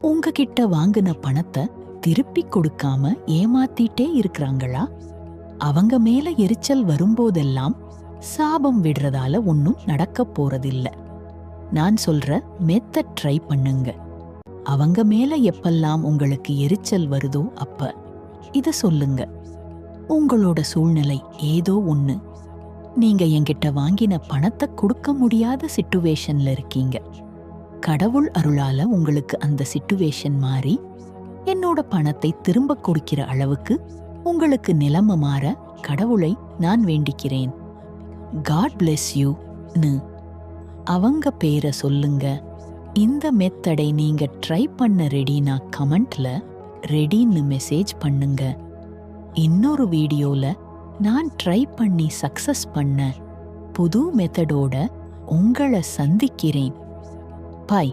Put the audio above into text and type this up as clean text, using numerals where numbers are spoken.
உங்ககிட்ட வாங்கின பணத்தை திருப்பி கொடுக்காம ஏமாத்திட்டே இருக்கிறாங்களா? அவங்க மேல எரிச்சல் வரும்போதெல்லாம் சாபம் விடுறதால ஒன்னும் நடக்க போறதில்ல. நான் சொல்ற மெத்தட் ட்ரை பண்ணுங்க. அவங்க மேல எப்பெல்லாம் உங்களுக்கு எரிச்சல் வருதோ அப்ப இத சொல்லுங்க. உங்களோட சூழ்நிலை ஏதோ ஒண்ணு. நீங்க என்கிட்ட வாங்கின பணத்தை கொடுக்க முடியாத சிச்சுவேஷன்ல இருக்கீங்க. கடவுள் அருளால உங்களுக்கு அந்த சிச்சுவேஷன் மாறி என்னோட பணத்தை திரும்ப கொடுக்கிற அளவுக்கு உங்களுக்கு நிலைமை மாற கடவுளை நான் வேண்டிக்கிறேன். காட் பிளெஸ் யூ-னு அவங்க பேரை சொல்லுங்க. இந்த மெத்தடை நீங்க ட்ரை பண்ண ரெடினா கமெண்ட்ல ரெடின்னு மெசேஜ் பண்ணுங்க. இன்னொரு வீடியோல நான் ட்ரை பண்ணி சக்சஸ் பண்ண புது மெத்தடோட உங்களை சந்திக்கிறேன். பாய்.